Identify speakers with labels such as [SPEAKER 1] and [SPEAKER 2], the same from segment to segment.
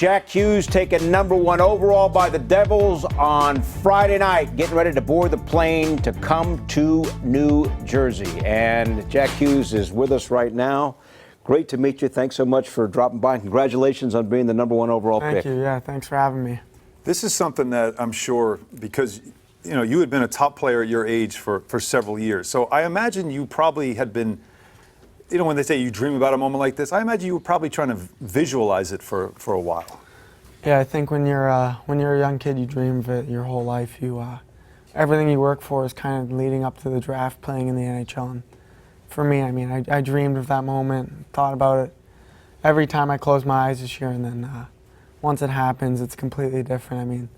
[SPEAKER 1] Jack Hughes taken #1 overall by the Devils on Friday night, getting ready to board the plane to come to New Jersey. And Jack Hughes is with us right now. Great to meet you. Thanks so much for dropping by, and congratulations on being the #1 overall pick.
[SPEAKER 2] Thank you. Yeah, thanks for having me.
[SPEAKER 3] This is something that I'm sure, because you had been a top player at your age for several years. So I imagine you probably had been, when they say you dream about a moment like this, I imagine you were probably trying to visualize it for a while.
[SPEAKER 2] Yeah, I think when you're a young kid, you dream of it your whole life. Everything you work for is kind of leading up to the draft, playing in the NHL. And for me, I dreamed of that moment, thought about it every time I closed my eyes this year, and then once it happens, it's completely different.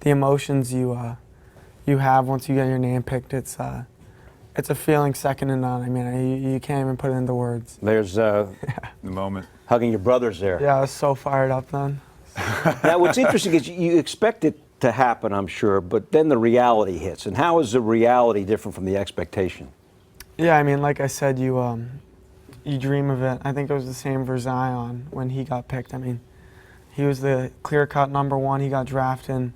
[SPEAKER 2] The emotions you have once you get your name picked, it's a feeling second to none. You can't even put it into words.
[SPEAKER 1] There's
[SPEAKER 3] the moment.
[SPEAKER 1] Hugging your brothers there.
[SPEAKER 2] Yeah, I was so fired up then.
[SPEAKER 1] Now, what's interesting is you expect it to happen, I'm sure, but then the reality hits. And how is the reality different from the expectation?
[SPEAKER 2] Yeah, like I said, you dream of it. I think it was the same for Zion when he got picked. He was the clear-cut #1. He got drafted, and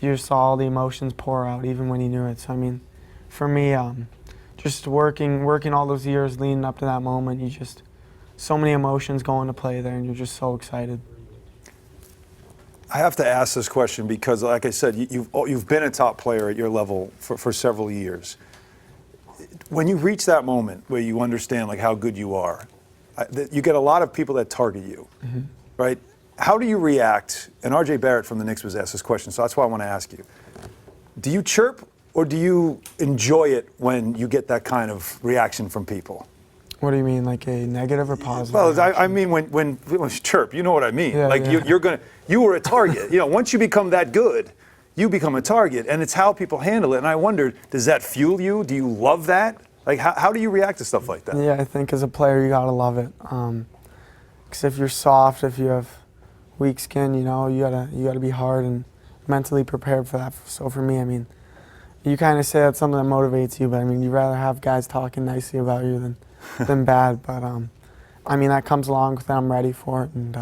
[SPEAKER 2] you just saw all the emotions pour out, even when he knew it. So, for me, just working all those years leading up to that moment, so many emotions go into play there, and you're just so excited.
[SPEAKER 3] I have to ask this question because, like I said, you've been a top player at your level for several years. When you reach that moment where you understand how good you are, you get a lot of people that target you, right? How do you react? And R.J. Barrett from the Knicks was asked this question, so that's why I want to ask you. Do you chirp or do you enjoy it when you get that kind of reaction from people?
[SPEAKER 2] What do you mean, like a negative or positive?
[SPEAKER 3] Well, I mean when chirp, you know what I mean.
[SPEAKER 2] Yeah,
[SPEAKER 3] You were a target. Once you become that good, you become a target, and it's how people handle it. And I wondered, does that fuel you? Do you love that? How do you react to stuff like that?
[SPEAKER 2] Yeah, I think as a player you gotta love it. Because if you're soft, if you have weak skin, you gotta be hard and mentally prepared for that. So for me, you kind of say that's something that motivates you, but you'd rather have guys talking nicely about you than bad. But that comes along with it. I'm ready for it, and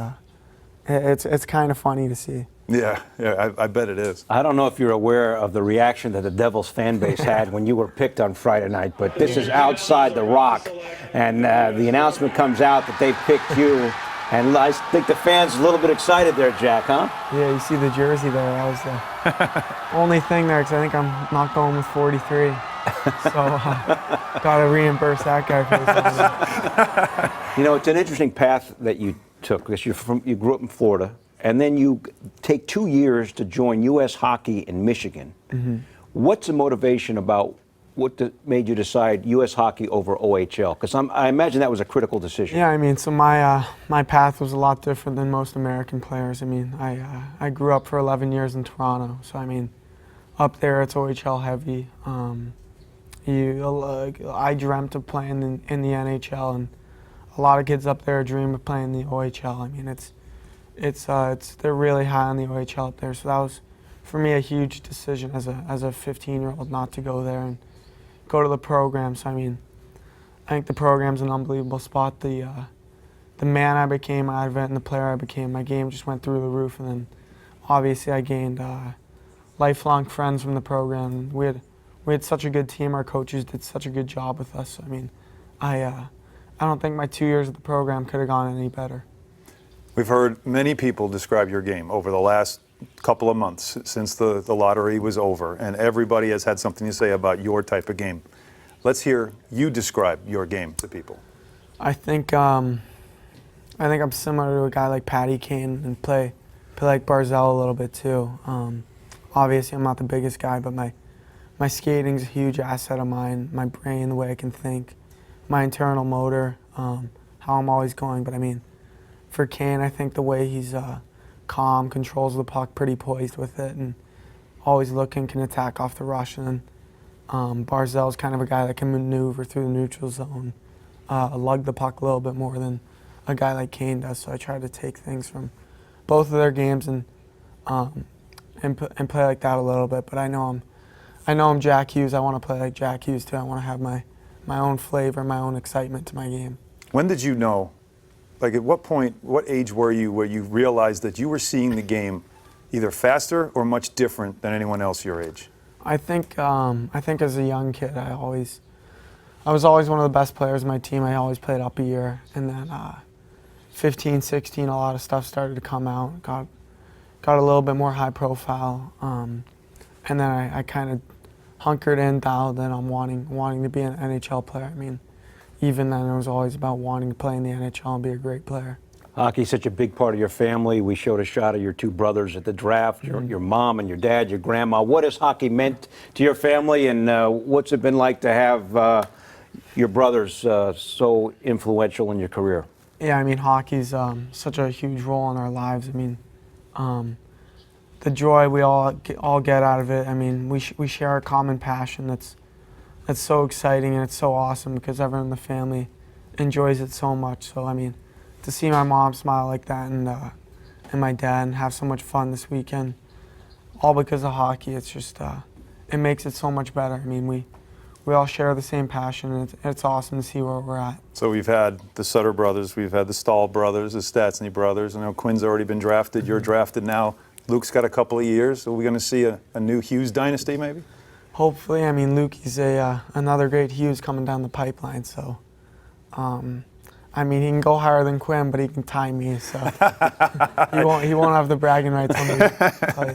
[SPEAKER 2] it's kind of funny to see.
[SPEAKER 3] Yeah, I bet it is.
[SPEAKER 1] I don't know if you're aware of the reaction that the Devils fan base had when you were picked on Friday night, but this is outside the Rock, and the announcement comes out that they picked you, and I think the fans a little bit excited there, Jack, huh?
[SPEAKER 2] Yeah, you see the jersey there. That was the only thing there, because I think I'm not going with 43. So, gotta reimburse that guy for this.
[SPEAKER 1] It's an interesting path that you took, because you grew up in Florida, and then you take 2 years to join U.S. Hockey in Michigan. Mm-hmm. What's the motivation about what made you decide U.S. Hockey over OHL? Because I imagine that was a critical decision.
[SPEAKER 2] Yeah, so my path was a lot different than most American players. I grew up for 11 years in Toronto, so up there it's OHL heavy. I dreamt of playing in the NHL, and a lot of kids up there dream of playing the OHL. They're really high on the OHL up there, so that was for me a huge decision as a 15-year-old not to go there and go to the program. So I think the program's an unbelievable spot. The man I became out of it and the player I became, my game just went through the roof, and then obviously I gained lifelong friends from the program. We had such a good team. Our coaches did such a good job with us. I don't think my 2 years at the program could have gone any better.
[SPEAKER 3] We've heard many people describe your game over the last couple of months since the lottery was over, and everybody has had something to say about your type of game. Let's hear you describe your game to people.
[SPEAKER 2] I think I'm similar to a guy like Patty Kane and play like Barzal a little bit too. Obviously, I'm not the biggest guy, but my skating's a huge asset of mine. My brain, the way I can think, my internal motor, how I'm always going. But for Kane, I think the way he's calm, controls the puck, pretty poised with it, and always looking, can attack off the rush. And then Barzal's kind of a guy that can maneuver through the neutral zone, lug the puck a little bit more than a guy like Kane does. So I try to take things from both of their games and play like that a little bit. But I know I'm Jack Hughes. I want to play like Jack Hughes too. I want to have my own flavor, my own excitement to my game.
[SPEAKER 3] When did you know Like at what point, what age were you where you realized that you were seeing the game either faster or much different than anyone else your age?
[SPEAKER 2] I think as a young kid, I was always one of the best players in my team. I always played up a year, and then 15, 16, a lot of stuff started to come out. Got a little bit more high profile, and then I kind of hunkered in, dialed in on wanting to be an NHL player. I mean, even then, it was always about wanting to play in the NHL and be a great player.
[SPEAKER 1] Hockey's such a big part of your family. We showed a shot of your two brothers at the draft, your mom and your dad, your grandma. What has hockey meant to your family, and what's it been like to have your brothers so influential in your career?
[SPEAKER 2] Yeah, I mean, hockey's such a huge role in our lives. I mean, the joy we all get out of it. I mean, we share a common passion that's so exciting, and it's so awesome because everyone in the family enjoys it so much. So, I mean, to see my mom smile like that and my dad and have so much fun this weekend, all because of hockey, it's just, it makes it so much better. I mean, we all share the same passion, and it's awesome to see where we're at.
[SPEAKER 3] So we've had the Sutter brothers, we've had the Stahl brothers, the Stastny brothers. I know Quinn's already been drafted. You're drafted now. Luke's got a couple of years. Are we going to see a new Hughes dynasty maybe?
[SPEAKER 2] Hopefully. I mean, Luke, he's another great Hughes coming down the pipeline. So, I mean, he can go higher than Quinn, but he can tie me. So he won't have the bragging rights on me.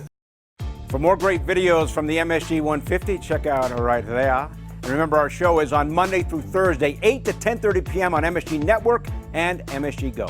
[SPEAKER 1] For more great videos from the MSG 150, check out right there. And remember, our show is on Monday through Thursday, 8 to 10:30 p.m. on MSG Network and MSG Go.